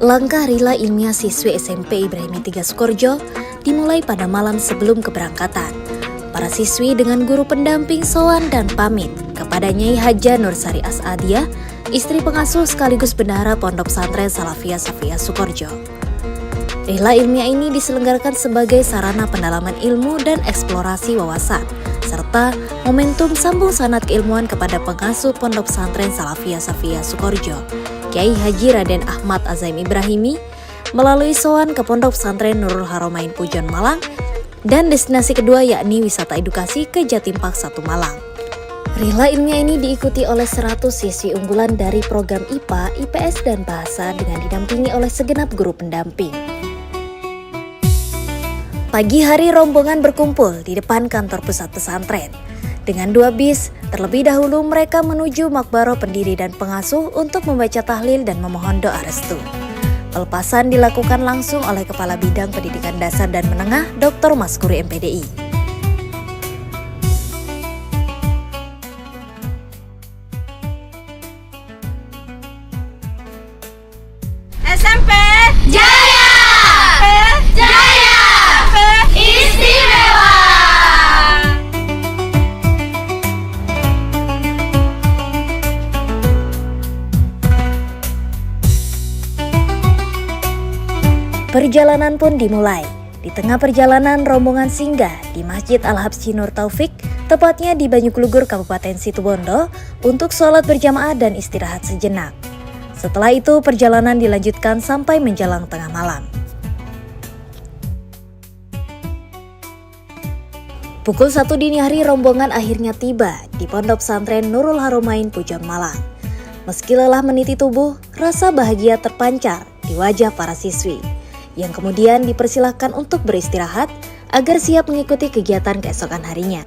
Langkah rila ilmiah siswi SMP Ibrahimi 3 Sukorejo dimulai pada malam sebelum keberangkatan. Para siswi dengan guru pendamping sowan dan pamit kepada Nyai Haja Nursari As'adiyah, istri pengasuh sekaligus bendahara Pondok Pesantren Salafiyah Safiyah Sukorejo. Rihla ilmiah ini diselenggarakan sebagai sarana pendalaman ilmu dan eksplorasi wawasan, serta momentum sambung sanad keilmuan kepada pengasuh Pondok Pesantren Salafiyah Safiyah Sukorejo, Kiai Haji Raden Ahmad Azaim Ibrahimi, melalui sowan ke Pondok Pesantren Nurul Haramain Pujon Malang, dan destinasi kedua yakni wisata edukasi ke Jatim Park 1 Malang. Rihla ilmiah ini diikuti oleh 100 siswi unggulan dari program IPA, IPS, dan Bahasa dengan didampingi oleh segenap guru pendamping. Pagi hari rombongan berkumpul di depan kantor pusat pesantren. Dengan 2 bis, terlebih dahulu mereka menuju makbaro pendiri dan pengasuh untuk membaca tahlil dan memohon doa restu. Pelepasan dilakukan langsung oleh Kepala Bidang Pendidikan Dasar dan Menengah Dr. Maskuri MPDI. SMP Jaya! SMP Jaya! SMP Istimewa! Perjalanan pun dimulai. Di tengah perjalanan, rombongan singgah di Masjid Al-Habsyi Nur Taufik, tepatnya di Banyuglugur, Kabupaten Situbondo, untuk sholat berjamaah dan istirahat sejenak. Setelah itu, perjalanan dilanjutkan sampai menjelang tengah malam. Pukul 1 dini hari, rombongan akhirnya tiba di Pondok Pesantren Nurul Haramain Pujon Malang. Meski lelah meniti tubuh, rasa bahagia terpancar di wajah para siswi, yang kemudian dipersilahkan untuk beristirahat agar siap mengikuti kegiatan keesokan harinya.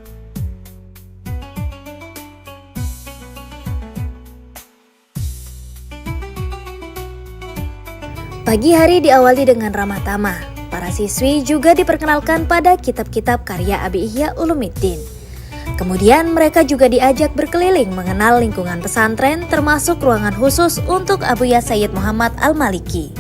Pagi hari diawali dengan ramah tamah. Para siswi juga diperkenalkan pada kitab-kitab karya Abi Ihya Ulumuddin. Kemudian mereka juga diajak berkeliling mengenal lingkungan pesantren, termasuk ruangan khusus untuk Abuya Sayyid Muhammad Al-Maliki.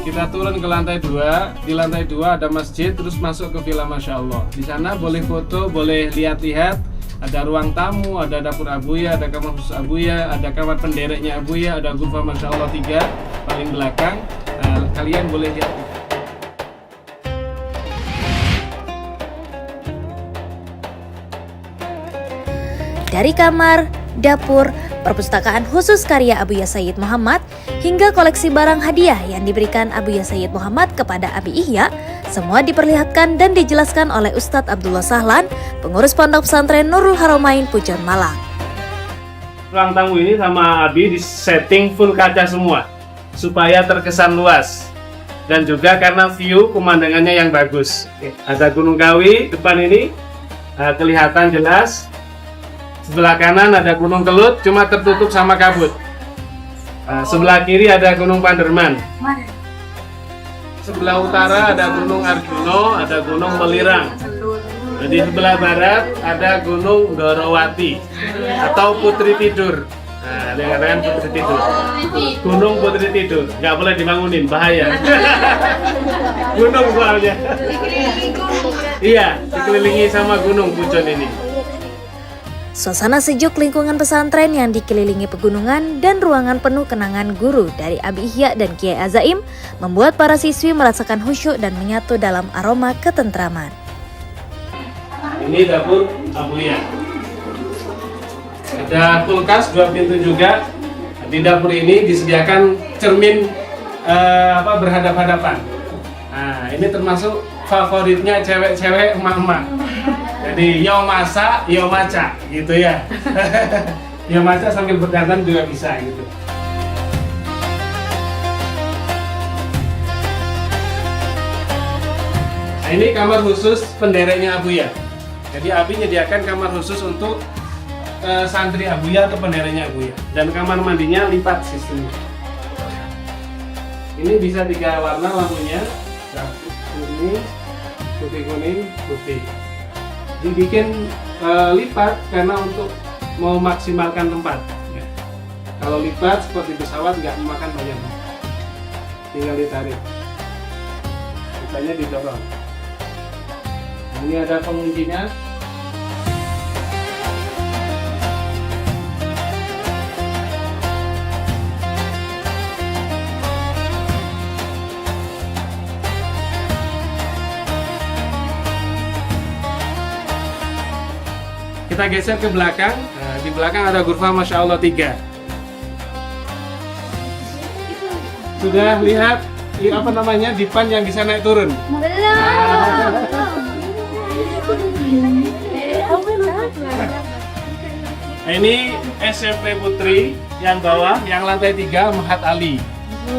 Kita turun ke lantai 2. Di lantai 2 ada masjid, terus masuk ke Villa Masya Allah. Di sana boleh foto, boleh lihat-lihat. Ada ruang tamu, ada dapur Abuya, ada kamar khusus Abuya, ada kamar pendereknya Abuya, ada gurfa Masya Allah 3 paling belakang. Kalian boleh lihat. Dari kamar, dapur, perpustakaan khusus karya Abuya Sayyid Muhammad, hingga koleksi barang hadiah yang diberikan Abuya Sayyid Muhammad kepada Abi Ihya, semua diperlihatkan dan dijelaskan oleh Ustadz Abdullah Sahlan, pengurus Pondok Pesantren Nurul Haramain Pujon Malang. Ruang tamu ini sama Abi di setting full kaca semua, supaya terkesan luas. Dan juga karena view pemandangannya yang bagus. Ada Gunung Kawi depan ini, kelihatan jelas. Sebelah kanan ada Gunung Kelut, cuma tertutup sama kabut. Sebelah kiri ada Gunung Panderman. Sebelah utara ada Gunung Arjuno, ada Gunung Melirang. Di sebelah barat ada Gunung Dorowati atau Putri Tidur. Nah, ada yang katakan Putri Tidur. Gunung Putri Tidur, nggak boleh dibangunin, bahaya. Gunung soalnya. Iya, dikelilingi sama gunung Pujon ini. Suasana sejuk lingkungan pesantren yang dikelilingi pegunungan dan ruangan penuh kenangan guru dari Abi Ihya dan Kiai Azaim membuat para siswi merasakan khusyuk dan menyatu dalam aroma ketentraman. Ini dapur Abuya. Ada kulkas 2 pintu juga. Di dapur ini disediakan cermin berhadap-hadapan. Nah, ini termasuk favoritnya cewek-cewek emak-emak. Jadi yo masak, yo maca gitu ya. Yo maca sambil berdandan juga bisa gitu. Nah, ini kamar khusus pendereknya Abuya. Jadi Abi menyediakan kamar khusus untuk santri Abuya atau pendereknya Abuya. Dan kamar mandinya lipat sistemnya. Ini bisa 3 warna lampunya. Ini putih kuning, putih. Dibikin lipat karena untuk memaksimalkan tempat. Kalau lipat seperti pesawat nggak memakan banyak waktu. Tinggal ditarik. Lipatnya didorong. Nah, ini ada penguncinya. Kita geser ke belakang. Nah, di belakang ada kurva Masya Allah 3. Sudah lihat apa namanya dipan yang bisa naik turun? Nah, ini SMP Putri yang bawah, yang lantai 3 Mahat Ali.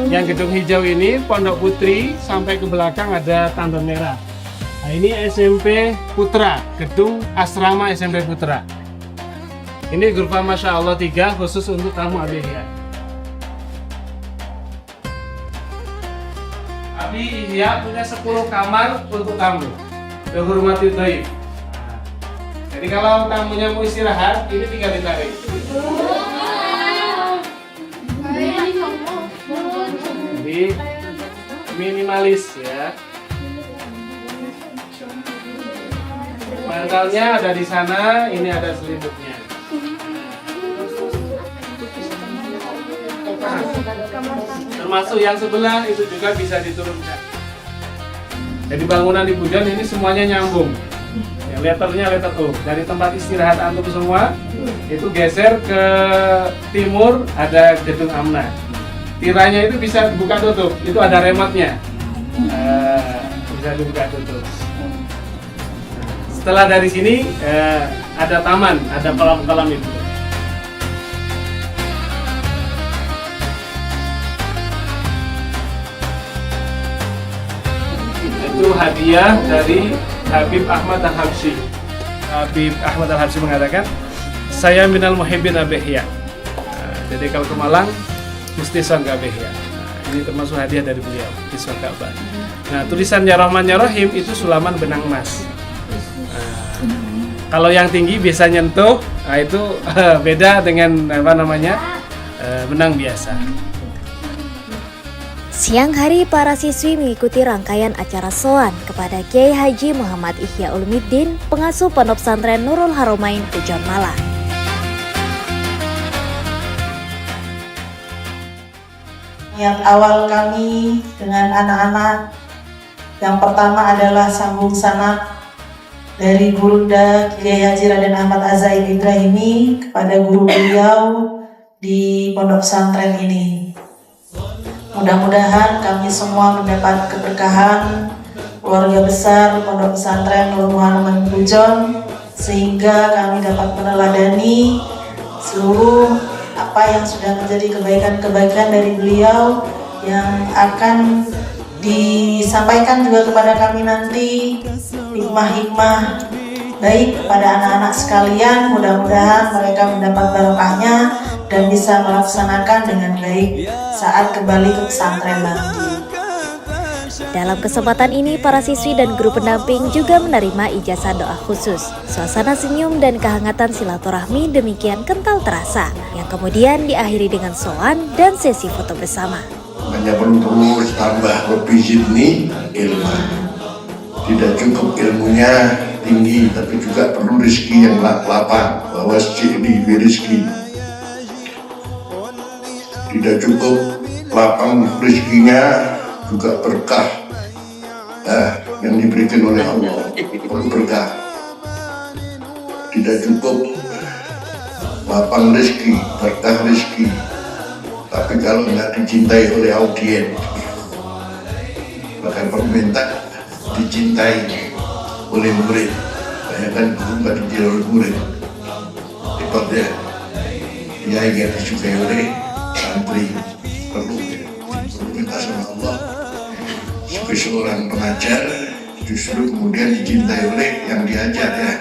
Yang gedung hijau ini Pondok Putri, sampai ke belakang ada Tandon Merah. Nah, ini SMP Putra, gedung asrama SMP Putra. Ini kurva Masya Allah 3 khusus untuk tamu ABH. Abi Ihya punya 10 kamar untuk tamu. Dihormati dhaif. Jadi kalau tamunya mau istirahat, ini tinggal ditarik. Jadi minimalis ya. Bantalnya ada di sana, ini ada selimutnya. Termasuk yang sebelah itu juga bisa diturunkan. Jadi bangunan di Budan ini semuanya nyambung. Ya, letternya letter O. Dari tempat istirahat antum semua itu geser ke timur ada gedung Amna. Tiranya itu bisa dibuka tutup. Itu ada remote-nya. Bisa dibuka tutup. Setelah dari sini ada taman, ada kolam-kolam itu. Itu hadiah dari Habib Ahmad Al-Habsyi. Habib Ahmad Al-Habsyi mengatakan, saya minal muhibbin Abihya. Jadi kalau ke Malang, mesti song Abihya. Ini termasuk hadiah dari beliau di Ka'bah. Nah, tulisan Ya Rahman Ya Rahim itu sulaman benang emas. Kalau yang tinggi biasa nyentuh, nah itu beda dengan benang biasa. Siang hari para siswi mengikuti rangkaian acara soan kepada Kiai Haji Muhammad Ihya Ulumuddin, pengasuh Pondok Pesantren Nurul Haramain, Tejon Malang. Niat awal kami dengan anak-anak yang pertama adalah sambung sanak dari Gurunda Kiai Haji Raden Ahmad Az-Zaid Ibrahimi kepada guru beliau di pondok pesantren ini. Mudah-mudahan kami semua mendapat keberkahan keluarga besar pondok pesantren Nurul Haramain Tejon, sehingga kami dapat meneladani seluruh apa yang sudah menjadi kebaikan-kebaikan dari beliau yang akan disampaikan juga kepada kami nanti, hikmah-hikmah baik kepada anak-anak sekalian. Mudah-mudahan mereka mendapat barokahnya dan bisa melaksanakan dengan baik saat kembali ke pesantren nanti. Dalam kesempatan ini, para siswi dan guru pendamping juga menerima ijazah doa khusus. Suasana senyum dan kehangatan silaturahmi demikian kental terasa, yang kemudian diakhiri dengan soan dan sesi foto bersama. Hanya perlu terus tambah lebih zidni ilmu. Tidak cukup ilmunya tinggi, tapi juga perlu rezeki yang lapang. Bahwa ini rezeki. Tidak cukup lapang rezekinya, juga berkah yang diberikan oleh Allah, perlu berkah. Tidak cukup lapang rezeki, berkah rezeki, tapi kalau nggak dicintai oleh audien, bahkan perlu minta dicintai oleh murid. Banyak kan guru nggak dicintai oleh murid, repotnya dia ingin disukai oleh santri. Perlu minta sama Allah sebagai seorang pengajar justru kemudian dicintai oleh yang diajar ya.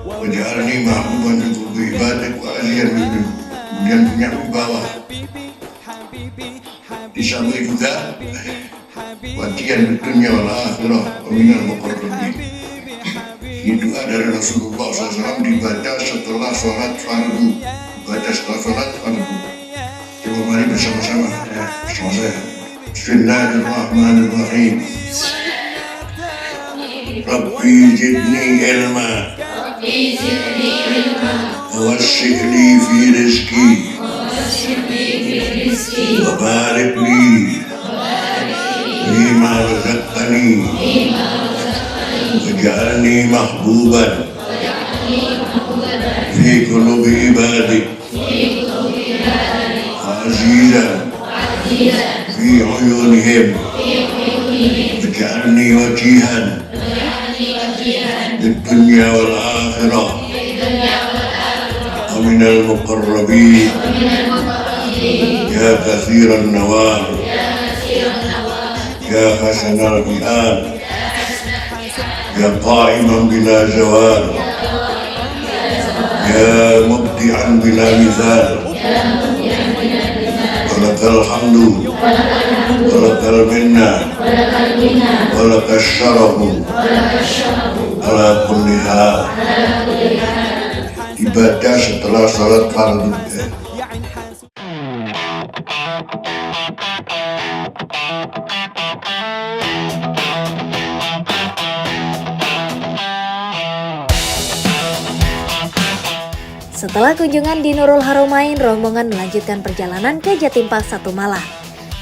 Wajarni mahbuban bi ibadah wa aliyan kemudian punya wibawa. Disampaikan juga wadian dunia wal akhirah wa minal muqarrabin. Ini doa dari Rasulullah SAW dibaca setelah sholat fardu. Coba mari bersama-sama ya, bersama saya. Bismillahirrahmanirrahim. Rabbi zidni ilma. ووسع لي في رزقي وبارك لي فيما رزقتني واجعلني محبوبا في قلوب عبادك وعزيزا في عيونهم واجعلني وجيها للدنيا والآخرة ومن المقربين يا كثير النوال يا حسن الفئال يا قائما بلا زوال يا مبدعا بلا مثال ولك الحمد ولك المنة ولك الشرف على كل حال. Ibadah setelah sholat fardu. Setelah kunjungan di Nurul Haramain, rombongan melanjutkan perjalanan ke Jatim Park 1 Malang.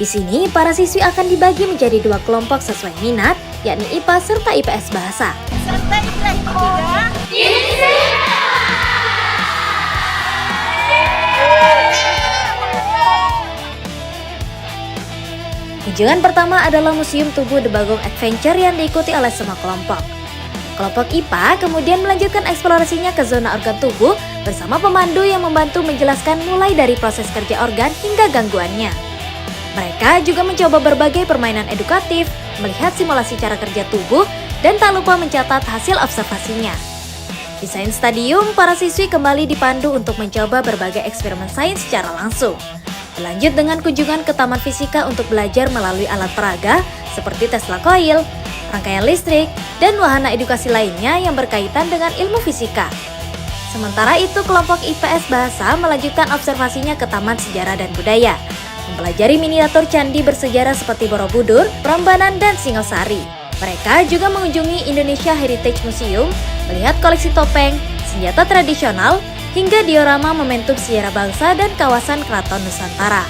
Di sini, para siswi akan dibagi menjadi 2 kelompok sesuai minat, yakni IPA serta IPS Bahasa. Kunjungan pertama adalah Museum Tubuh The Bagong Adventure yang diikuti oleh semua kelompok. Kelompok IPA kemudian melanjutkan eksplorasinya ke zona organ tubuh bersama pemandu yang membantu menjelaskan mulai dari proses kerja organ hingga gangguannya. Mereka juga mencoba berbagai permainan edukatif, melihat simulasi cara kerja tubuh, dan tak lupa mencatat hasil observasinya. Di Sains Stadium, para siswi kembali dipandu untuk mencoba berbagai eksperimen sains secara langsung. Berlanjut dengan kunjungan ke Taman Fisika untuk belajar melalui alat peraga seperti Tesla Coil, rangkaian listrik, dan wahana edukasi lainnya yang berkaitan dengan ilmu fisika. Sementara itu, kelompok IPS Bahasa melanjutkan observasinya ke Taman Sejarah dan Budaya, mempelajari miniatur candi bersejarah seperti Borobudur, Prambanan, dan Singosari. Mereka juga mengunjungi Indonesia Heritage Museum, melihat koleksi topeng, senjata tradisional, hingga diorama momentum sejarah bangsa dan kawasan Keraton Nusantara.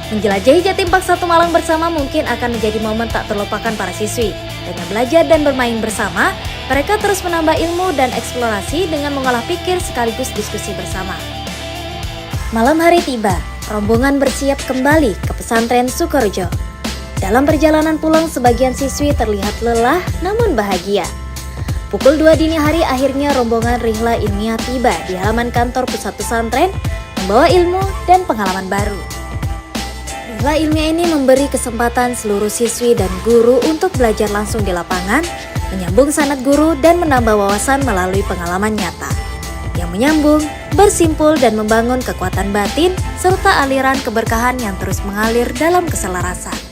Menjelajahi Jatim Park 1 Malang bersama mungkin akan menjadi momen tak terlupakan para siswi. Dengan belajar dan bermain bersama, mereka terus menambah ilmu dan eksplorasi dengan mengolah pikir sekaligus diskusi bersama. Malam hari tiba, rombongan bersiap kembali ke pesantren Sukorejo. Dalam perjalanan pulang, sebagian siswi terlihat lelah namun bahagia. Pukul 2 dini hari akhirnya rombongan Rihla Ilmiah tiba di halaman kantor pusat pesantren, membawa ilmu dan pengalaman baru. Rihla Ilmiah ini memberi kesempatan seluruh siswi dan guru untuk belajar langsung di lapangan, menyambung sanad guru dan menambah wawasan melalui pengalaman nyata yang menyambung, bersimpul dan membangun kekuatan batin serta aliran keberkahan yang terus mengalir dalam keselarasan.